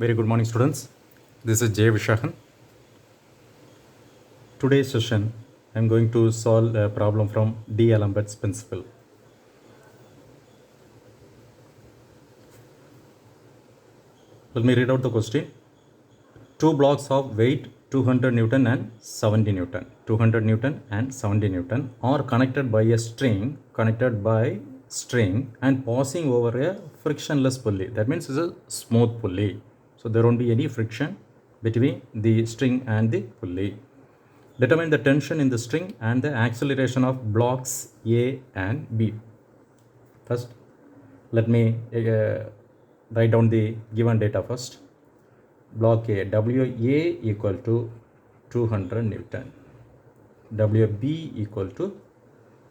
Very good morning, students. This is Jay Vishahan. Today's session, I'm going to solve a problem from D'Alembert's principle. Let me read out the question. Two blocks of weight 200 Newton and 70 Newton, 200 Newton and 70 Newton are connected by a string, and passing over a frictionless pulley. That means it's a smooth pulley. So there won't be any friction between the string and the pulley. Determine the tension in the string and the acceleration of blocks A and B. First, let me write down the given data first. Block A, WA equal to 200 Newton. WB equal to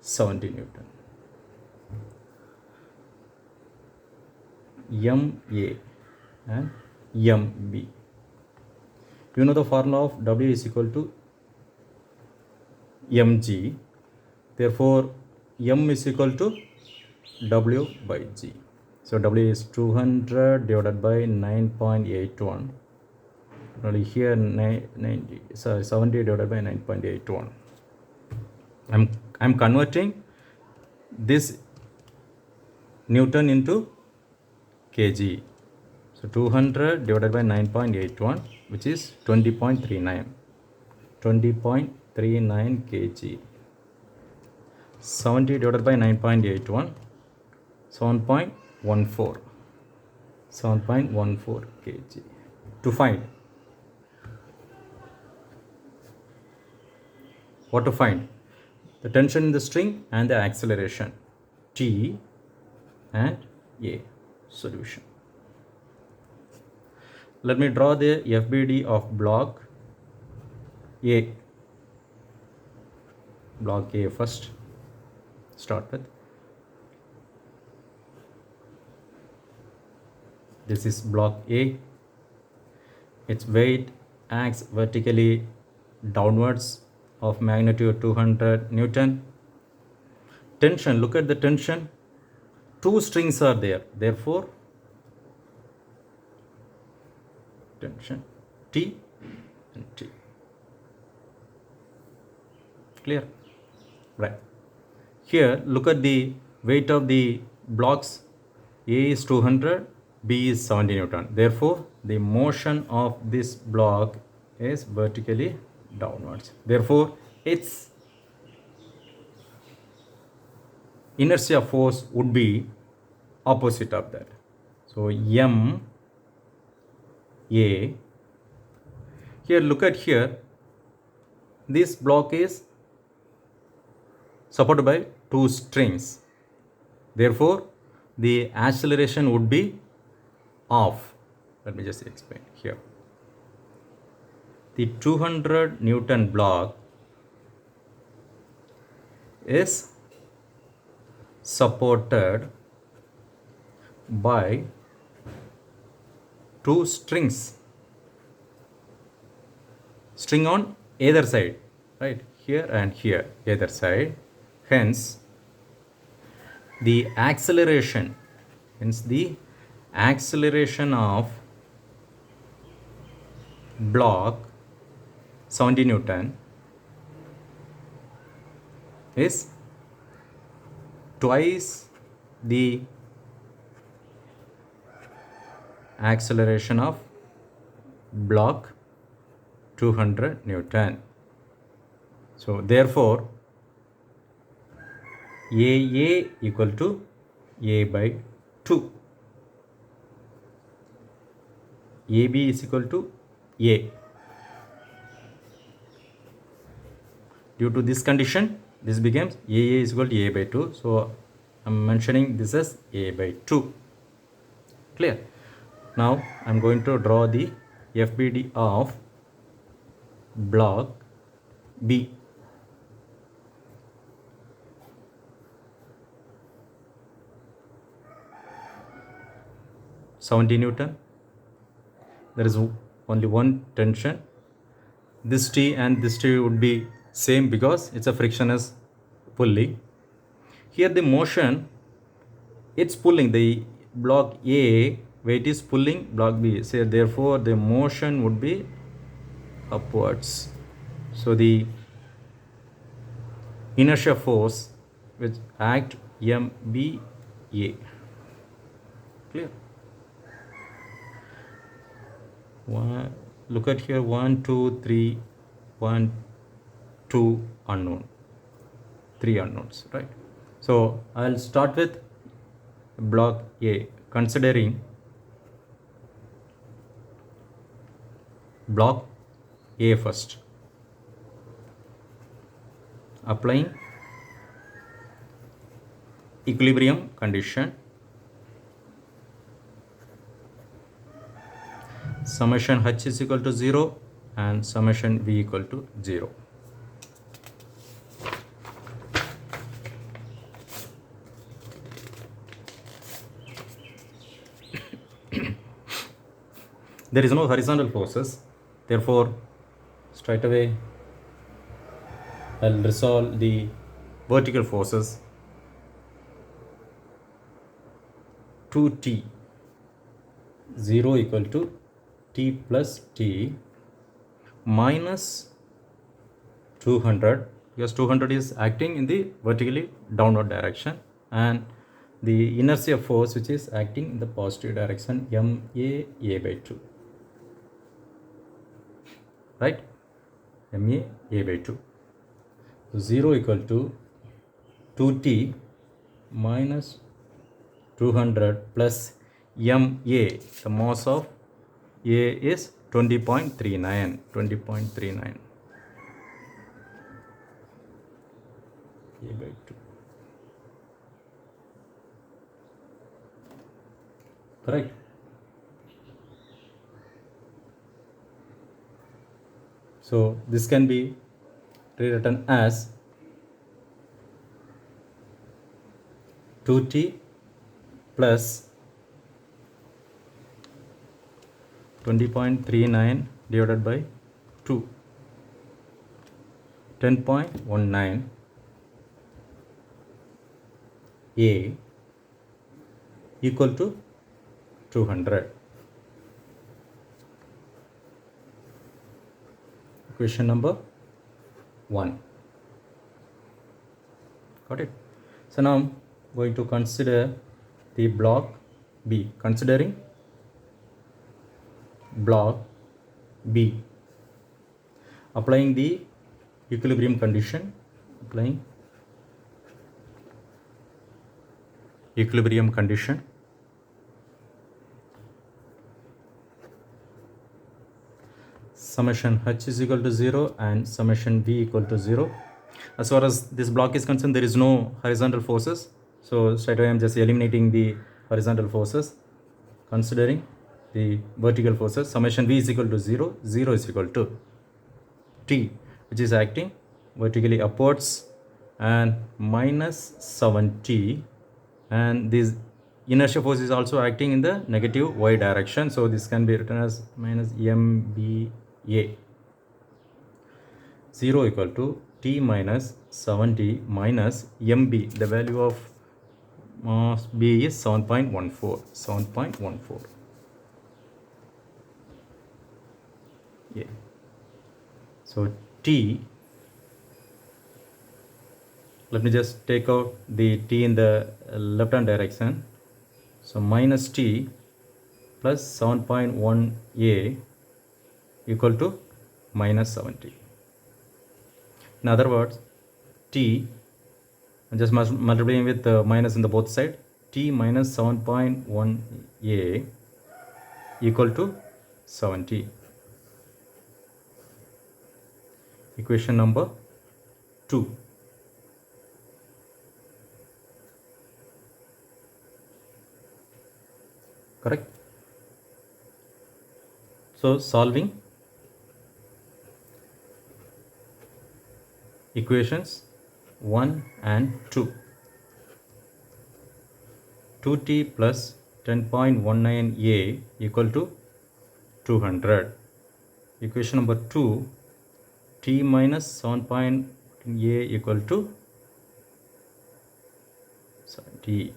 70 Newton. MA and MB. You know the formula of W is equal to mg, therefore m is equal to w by g. So w is 200 divided by 9.81. Only here 70 divided by 9.81. I'm converting this Newton into kg. So 200 divided by 9.81, which is 20.39. 20.39 kg. 70 divided by 9.81, 7.14. 7.14 kg. To find, what to find? The tension in the string and the acceleration, T and A. Solution. Let me draw the FBD of block A. Block A first. Start with. This is block A. Its weight acts vertically downwards of magnitude 200 Newton. Tension, look at the tension. Two strings are there. Therefore, tension T and T. Clear? Right. Here, look at the weight of the blocks. A is 200, B is 70 Newton. Therefore, the motion of this block is vertically downwards. Therefore, its inertia force would be opposite of that. So, M A. Here, look at here. This block is supported by two strings. Therefore, the acceleration would be off. Let me just explain here. The 200 Newton block is supported by two strings. String on either side, right? Here and here, either side. Hence, the acceleration of block 70 Newton is twice the acceleration of block 200 Newton. So therefore, AA equal to A by 2. AB is equal to A. Due to this condition, this becomes AA is equal to A by 2. So I'm mentioning this as A by 2. Clear? Now I'm going to draw the FBD of block B. $70 Newton. There is only one tension. This T and this T would be same because it's a frictionless pulley. Here the motion, it's pulling the block A weight is pulling block B. So therefore the motion would be upwards. So the inertia force which act MBA. Clear? Look at here, 1 2 3 1 2 unknown, 3 unknowns, right? So I'll start with block A, considering block A first, applying equilibrium condition. Summation H is equal to 0 and summation V equal to 0. There is no horizontal forces, therefore straight away I'll resolve the vertical forces. 2t 0 equal to t plus t minus 200, because 200 is acting in the vertically downward direction, and the inertia force which is acting in the positive direction, MA by 2, right? MA by 2. So 0 equal to 2t minus 200 plus MA, the mass of A is 20.39, 20.39 A by 2. Correct? So this can be rewritten as 2t plus 20.39 divided by 2, 10.19 A equal to 200. Equation number 1. Got it? So now I'm going to consider the block B. Considering block B, applying the equilibrium condition, summation H is equal to 0 and summation V equal to 0. As far as this block is concerned, there is no horizontal forces, so straight away I am just eliminating the horizontal forces, considering the vertical forces. Summation V is equal to 0, 0 is equal to T, which is acting vertically upwards, and minus 7T, and this inertia force is also acting in the negative Y direction, so this can be written as minus MBA. 0 equal to T minus 7T minus MB, the value of mass B is 7.14. Yeah. So T, let me just take out the T in the left hand direction, so minus T plus 7.1 A equal to minus 70. In other words, T, I'm just multiplying with minus in the both side, T minus 7.1 A equal to 70. Equation number 2. Correct? So solving equations 1 and 2. 2t plus 10.19 A equal to 200. Equation number 2, T minus 7. A equal to 70.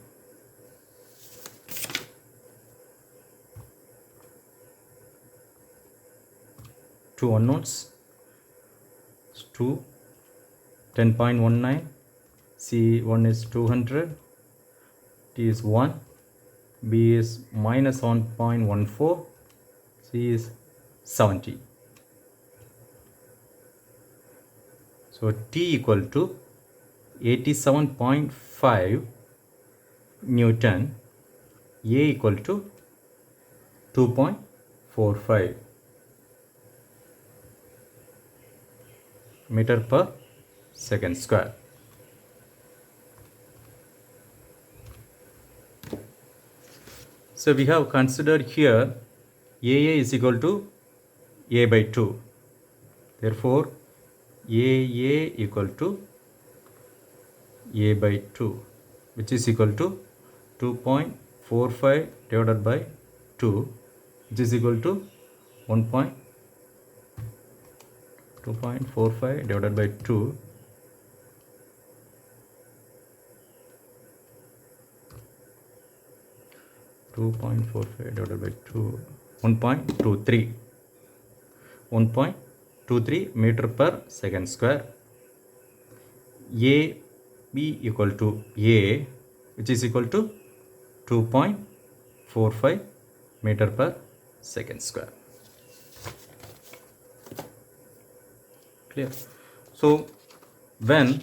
two unknowns. 2 10.19, C1 is 200, T is 1, B is minus 1.14, C is 70. So T equal to 87.5 Newton, A equal to 2.45 meter per second square. So we have considered here AA is equal to A by 2. Therefore, AA equal to A by 2, which is equal to 2.45 divided by 2, which is equal to 2.45 divided by 2, divided by 2, 1.23 meter per second square. AB equal to A, which is equal to 2.45 meter per second square. Clear? So when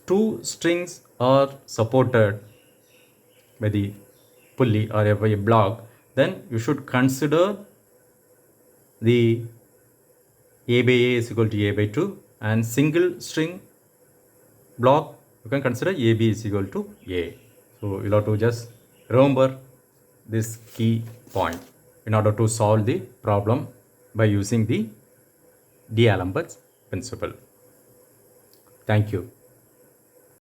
two strings are supported by the pulley or by a block, then you should consider the A by A is equal to A by 2, and single string block you can consider AB is equal to A. So you have to just remember this key point in order to solve the problem by using the D'Alembert's principle. Thank you.